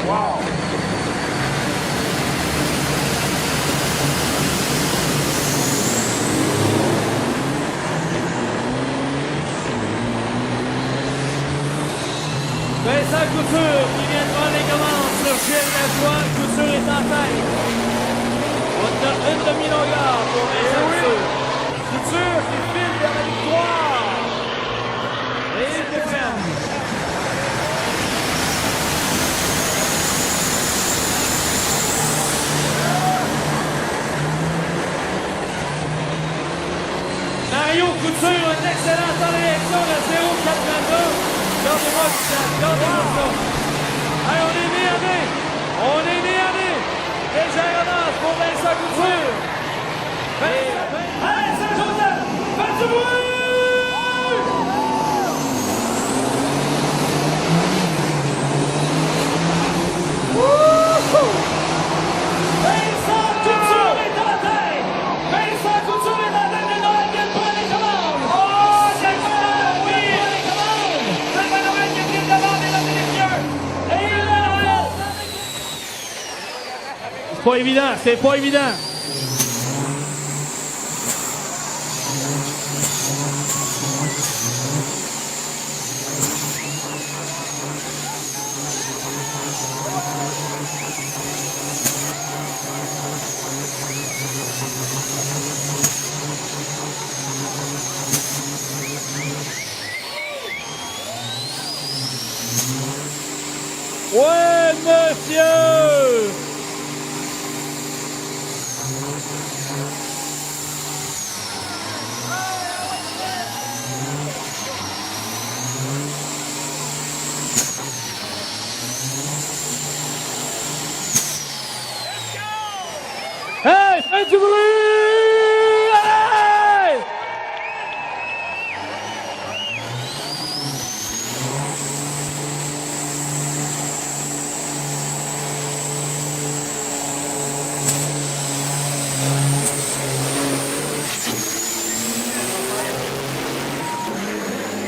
Wow! Vincent Couture qui vient de prendre les commandes sur Gilles Lajoie. Couture est en tête. On a une demi-longueur pour Vincent Couture. Couture qui file vers la victoire! Et il déferme. Mario Couture, une excellente réaction de 0,422. Gardez-moi ça, gardez-moi ça. Hey, on est né à nez. On est né à nez. Légère avance pour Vincent Couture. Allez, Saint-Joseph, faites du bruit! Vincent Couture est en tête. Vincent Couture est en tête de Noël qui prend les commandes. Oh, c'est Noël qui prend les commandes. C'est Noël qui est devant, mesdames et messieurs. Et il Noël. C'est pas évident, c'est pas évident. Ouais, monsieur! Hey, faites du bruit! Allez!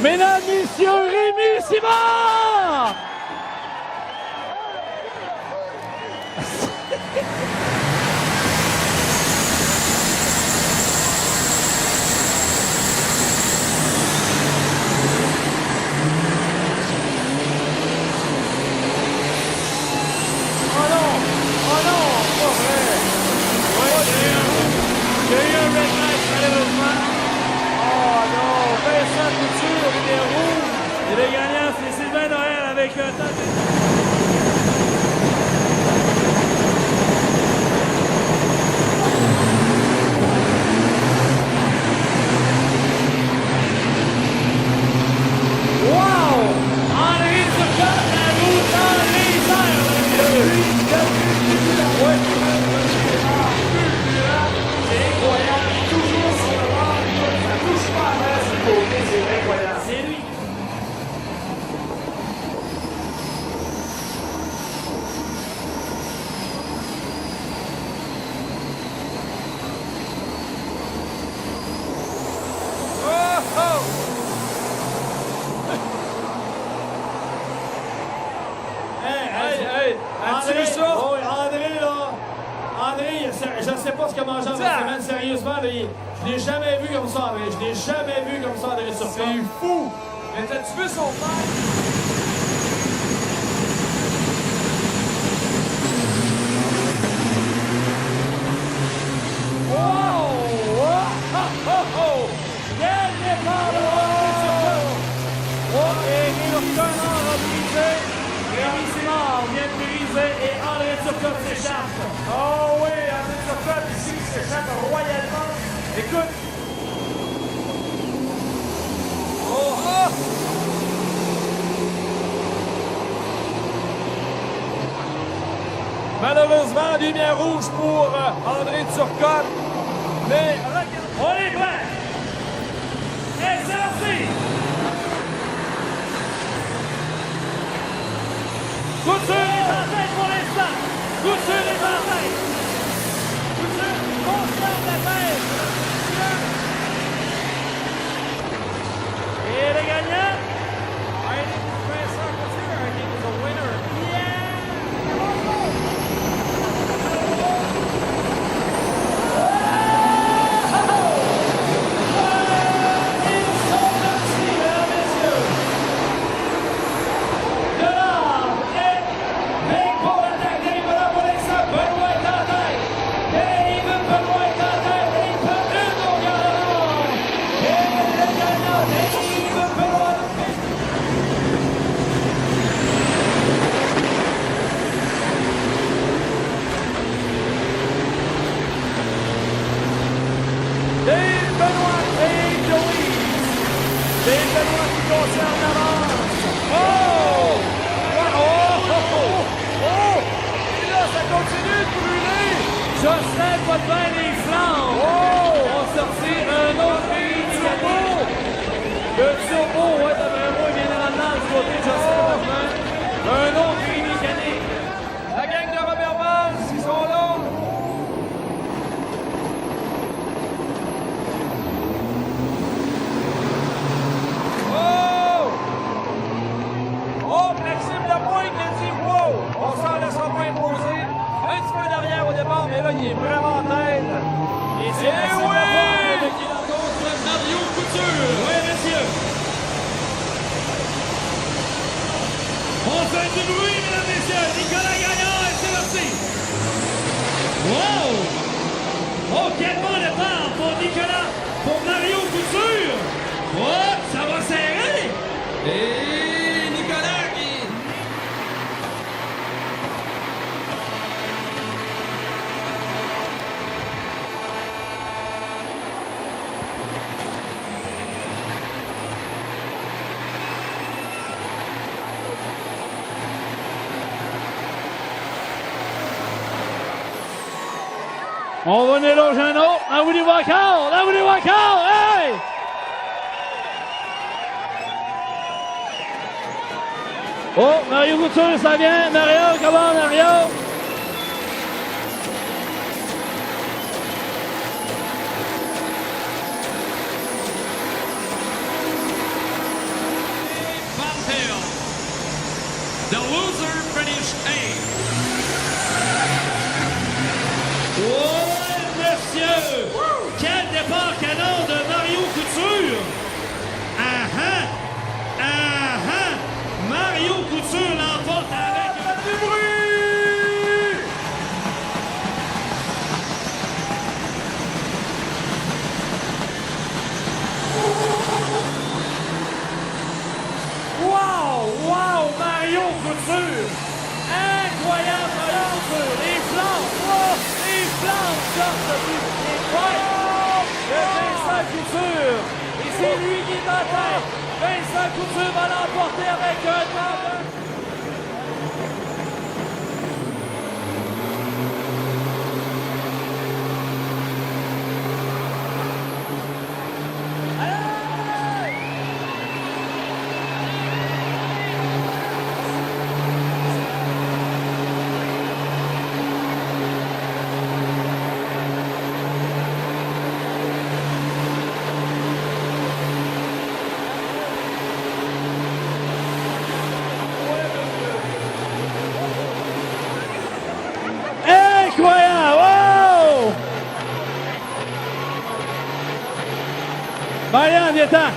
Mesdames, messieurs, Rémi Simard! Oh non, pas vrai! Ouais, j'ai eu un red light, malheureusement. Oh non, Vincent Couture, il est rouge. Et le gagnant, c'est Sylvain Noël avec un temps de... Wow! Henri Turcotte, la route dans les airs, C'est incroyable, toujours sur le bord, ça touche pas à terre sur le côté, c'est incroyable. c'est lui. Oh oh! Hey! As-tu vu ça? Oh, André, là! André, je ne sais pas ce qu'il a mangé en fin de semaine, sérieusement, là, je l'ai jamais vu comme ça, André. Je l'ai jamais vu comme ça, André Turcotte. C'est fou! Mais t'as-tu vu son père? Wow! Quel départ de André Turcotte! Oh, et Rémi Turcotte a brisé. Rémi Simard vient de briser et André Turcotte s'échappe. Oh oui, André Turcotte ici qui s'échappe royalement. Écoute! Oh oh! Malheureusement, lumière rouge pour André Turcotte. Mais On est prêt! Et c'est parti! Couture est en tête pour l'instant! Couture est en tête! Couture conserve la tête! Et le gagnant? I think Vincent Couture, I think, is a winner. Yeah! continue de brûler. Jocelyn Potvin, les flammes. On sortit un autre pays turbo. Le turbo, ouais, d'après moi, il vient de là du côté de Jocelyn Potvin. Un autre pays mécanique. La gang de Robert Valls, ils sont là. Oh, Maxime Lapointe qui a dit wow! On s'en laissera pas imposer. Un petit peu derrière au départ, mais là, il est vraiment en tête. Et c'est Maxime Lapointe qui rencontre Mario Couture. Oui, messieurs. On fait du bruit, mesdames et messieurs. Nicolas Gagnard, c'est parti. Wow! Oh, quel bon départ pour Nicolas, pour Mario Couture. Oh, ça va serrer. Et Nicolas qui... On va venir là, Jeannot. Là, vous les voyez encore. Là, vous les voyez encore. Hey! Oh, Mario Couture, ça vient. Mario, comment, Mario? Van the loser finished 8th. Ouais, monsieur! Quel départ canon de Mario Couture! Mario Couture l'emporte avec du bruit! Wow, Mario Couture! Incroyable Mario Couture! Les flammes sortent des points de Vincent Couture! Et c'est lui qui est en tête! Vincent Couture va l'emporter avec un temps. Incroyable! Wow! Marianne, viens-t'en!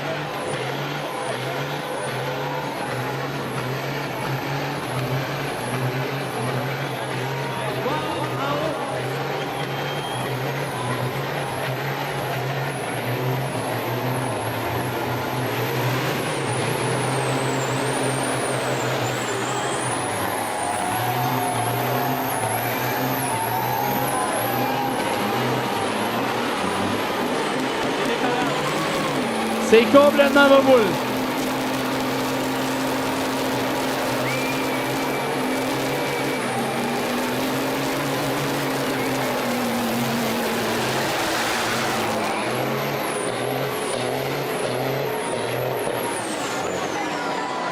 C'est complètement ma boule.